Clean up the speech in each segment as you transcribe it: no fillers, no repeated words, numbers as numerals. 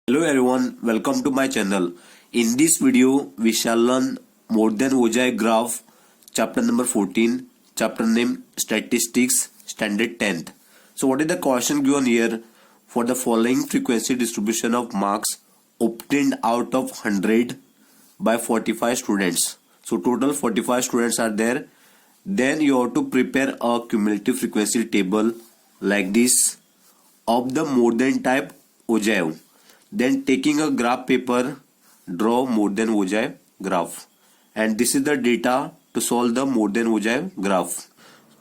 Hello everyone, welcome to my channel. In this video, we shall learn more than Ojai graph, chapter number 14, chapter name Statistics, standard 10th. So what is the question given here? For the following frequency distribution of marks obtained out of 100 by 45 students. So total 45 students are there. Then you have to prepare a cumulative frequency table like this of the more than type Ojai. Then taking a graph paper, draw more than Ojai graph. And this is the data to solve the more than Ojai graph.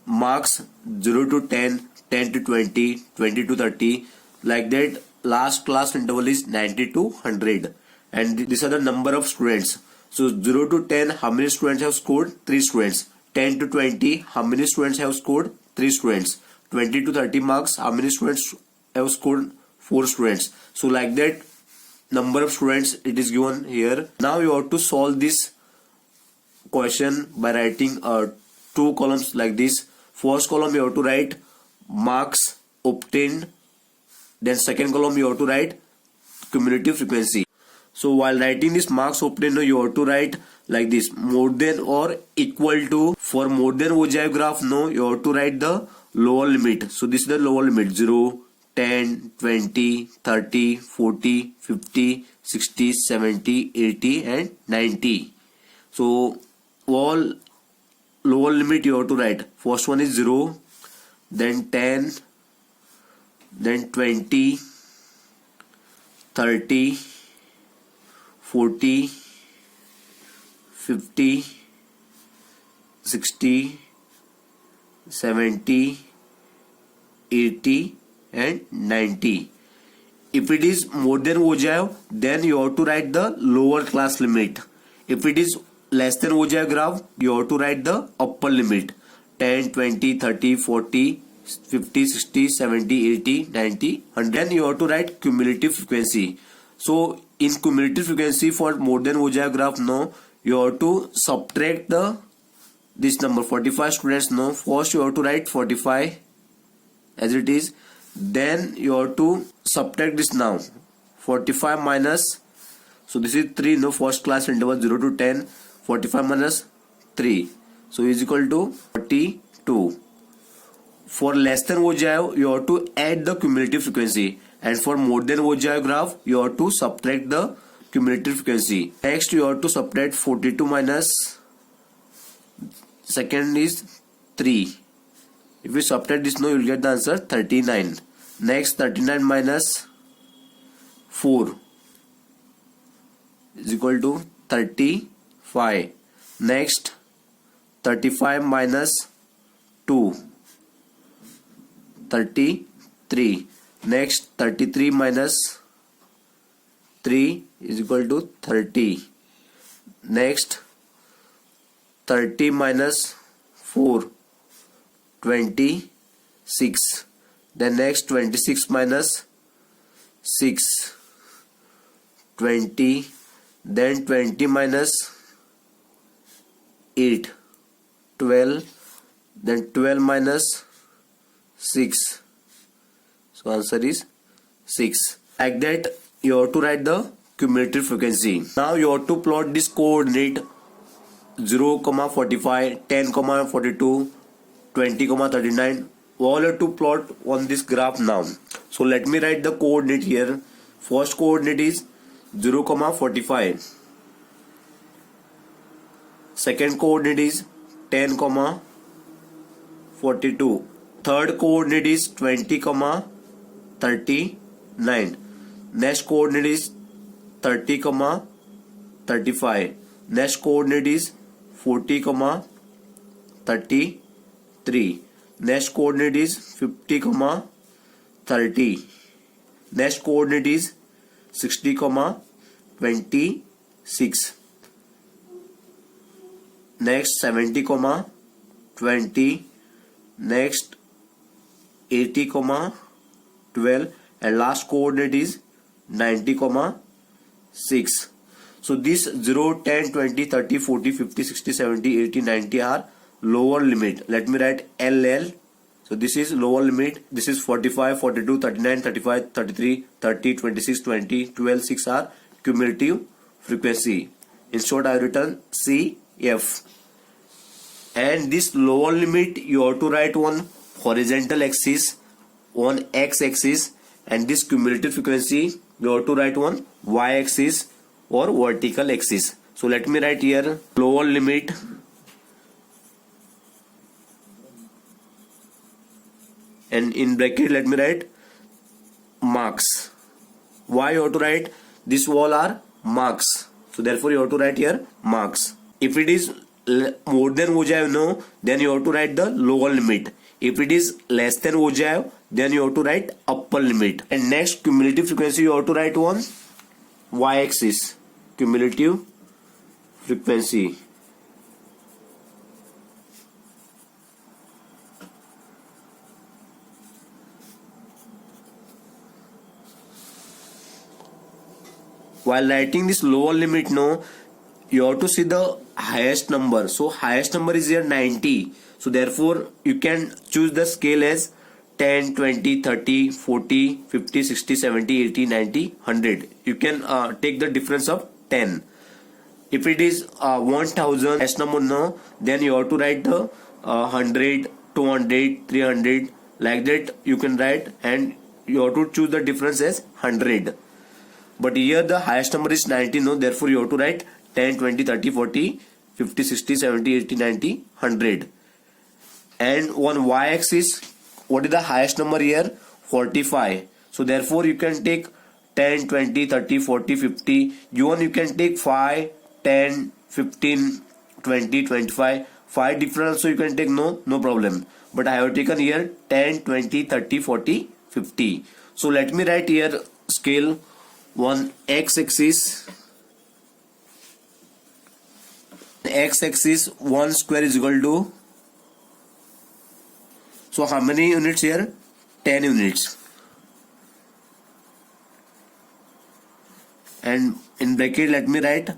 Marks 0 to 10, 10 to 20, 20 to 30. Like that, last class interval is 90 to 100. And these are the number of students. So 0 to 10, how many students have scored? 3 students. 10 to 20, how many students have scored? 3 students. 20 to 30 marks, how many students have scored? 4 students. So like that, number of students it is given here. Now you have to solve this question by writing 2 columns like this. First column you have to write marks obtained. Then second column you have to write cumulative frequency. So while writing this marks obtained, you have to write like this: more than or equal to. For more than Ojai graph, you have to write the lower limit. So this is the lower limit: 0, 10, 20, 30, 40, 50, 60, 70, 80 and 90. So all lower limit you have to write. First one is 0, then 10, then 20, 30, 40, 50, 60, 70, 80 and 90. If it is more than Ojai, then you have to write the lower class limit. If it is less than Ojai graph, you have to write the upper limit: 10, 20, 30, 40, 50, 60, 70, 80, 90, and then you have to write cumulative frequency. So in cumulative frequency for more than Ojai graph, you have to subtract this number 45 students. First you have to write 45 as it is. Then you have to subtract this now. 45 minus, so this is 3, first class interval 0 to 10, 45 minus 3, so is equal to 42. For less than Ojai, you have to add the cumulative frequency, and for more than Ojai graph, you have to subtract the cumulative frequency. Next you have to subtract 42 minus second is 3. If you subtract this, you will get the answer 39. Next 39 minus 4 is equal to 35. Next 35 minus 2, 33. Next 33 minus 3 is equal to 30. Next 30 minus 4, 26. Then next 26 minus 6, 20. Then 20 minus 8, 12. Then 12 minus 6. So answer is 6. Like that you have to write the cumulative frequency. Now you have to plot this coordinate 0, 45, 10, 42, 20, 39. All have to plot on this graph now. So let me write the coordinate here. First coordinate is 0, 45. Second coordinate is 10, 42. Third coordinate is 20, 39. Next coordinate is 30, 35. Next coordinate is 40, 33. Next coordinate is 50, 30. Next coordinate is 60, 26. Next 70, 20. Next 80, 12. And last coordinate is 90, 6. So this 0, 10, 20, 30, 40, 50, 60, 70, 80, 90 are lower limit. Let me write LL So this is lower limit. This is 45, 42, 39, 35, 33, 30, 26, 20, 12, 6 are cumulative frequency. In short, I have written CF. And this lower limit you have to write on horizontal axis, on x axis, and this cumulative frequency you have to write on y axis or vertical axis. So let me write here lower limit and in bracket let me write marks. Why you have to write? This all are marks, so therefore you have to write here marks. If it is more than ogive, no, then you have to write the lower limit. If it is less than ogive, then you have to write upper limit. And next, cumulative frequency you have to write on y axis, cumulative frequency. While writing this lower limit, no, you have to see the highest number. So highest number is here 90. So therefore you can choose the scale as 10, 20, 30, 40, 50, 60, 70, 80, 90, 100. You can take the difference of 10. If it is 1000 highest number, no, then you have to write the 100, 200, 300, like that you can write, and you have to choose the difference as 100. But here the highest number is 90, no, therefore you have to write 10, 20, 30, 40, 50, 60, 70, 80, 90, 100. And on y-axis, what is the highest number here? 45. So therefore you can take 10, 20, 30, 40, 50. Even you can take 5, 10, 15, 20, 25. 5 different also you can take, no problem. But I have taken here 10, 20, 30, 40, 50. So let me write here scale on x-axis. X-axis 1 square is equal to, so how many units here? 10 units. And in bracket let me write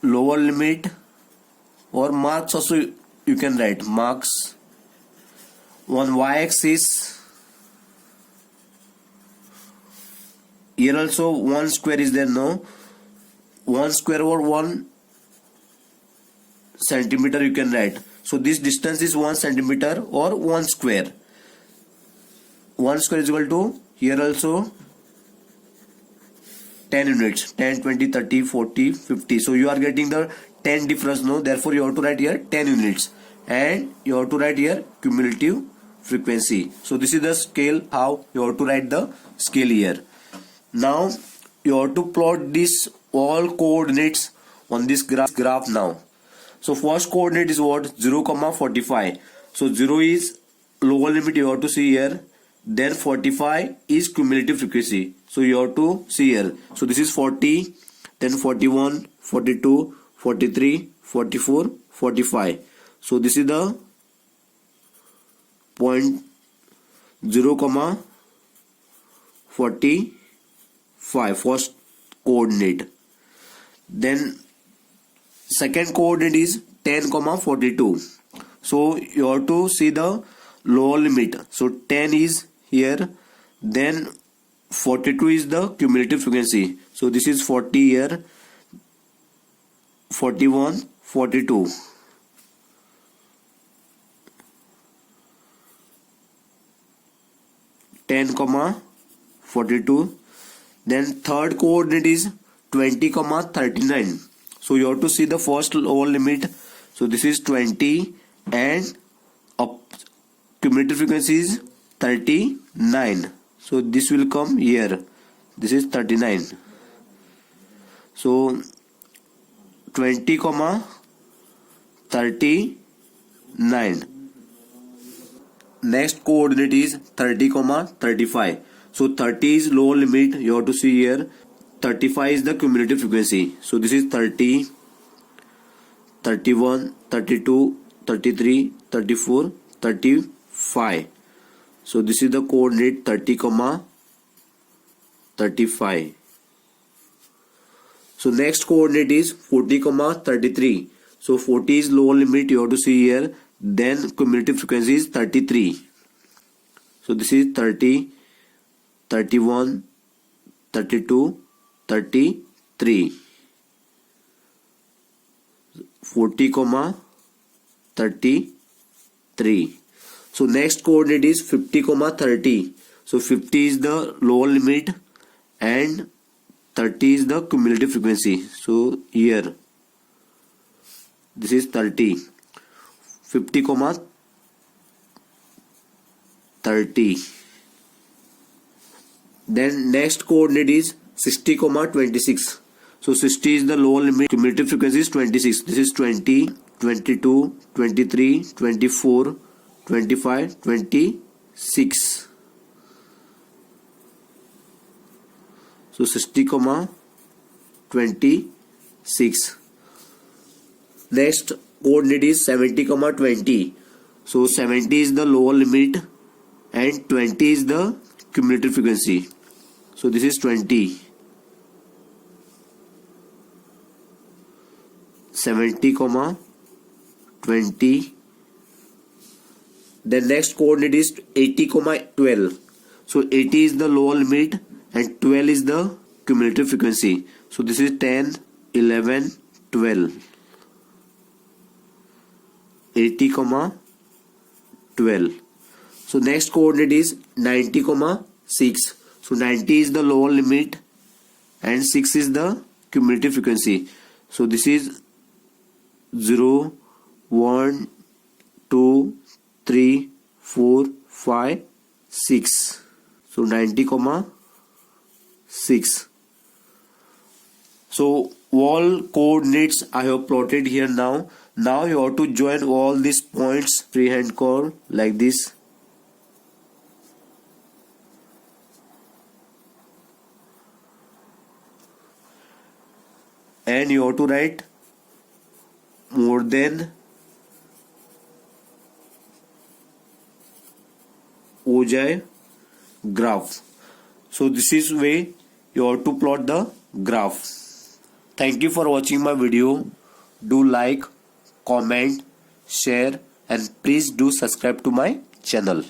lower limit, or marks also you can write marks. On y-axis, here also 1 square is there, no, 1 square over 1 centimeter you can write. So this distance is 1 centimeter or 1 square. 1 square is equal to, here also 10 units, 10, 20, 30, 40, 50. So you are getting the 10 difference, no, therefore you have to write here 10 units, and you have to write here cumulative frequency. So this is the scale, how you have to write the scale here. Now you have to plot this all coordinates on this graph now. So first coordinate is what? 0, 45. So 0 is lower limit you have to see here. Then 45 is cumulative frequency. So you have to see here. So this is 40, then 41, 42, 43, 44, 45. So this is the point 0, 45 first coordinate. Then second coordinate is 10, 42. So you have to see the lower limit. So 10 is here, then 42 is the cumulative frequency. So this is 40 here, 41, 42. (10, 42). Then third coordinate is 20, 39. So you have to see the first lower limit. So this is 20 and cumulative frequency is 39. So this will come here. This is 39. So 20, 39. Next coordinate is 30, 35. So 30 is lower limit. You have to see here. 35 is the cumulative frequency. So this is 30, 31, 32, 33, 34, 35. So this is the coordinate 30, 35. So next coordinate is 40, 33. So 40 is lower limit, you have to see here. Then cumulative frequency is 33. So this is 30, 31, 32, 33, 40, 33. So next coordinate is 50, 30. So 50 is the lower limit and 30 is the cumulative frequency. So here this is 30, 50, 30. Then next coordinate is 60, 26. So 60 is the lower limit, cumulative frequency is 26. This is 20, 22, 23, 24, 25, 26. So 60, 26. Next coordinate is 70, 20. So 70 is the lower limit and 20 is the cumulative frequency. So this is 20. 70, 20. The next coordinate is 80, 12. So 80 is the lower limit and 12 is the cumulative frequency. So this is 10, 11, 12. 80, 12. So next coordinate is 90, 6. So 90 is the lower limit and 6 is the cumulative frequency. So this is 0, 1, 2, 3, 4, 5, 6. So 90, 6. So all coordinates I have plotted here now. Now you have to join all these points freehand curve like this. And you have to write more than Ojai graph. So this is way you have to plot the graph. Thank you for watching my video. Do like, comment, share and please do subscribe to my channel.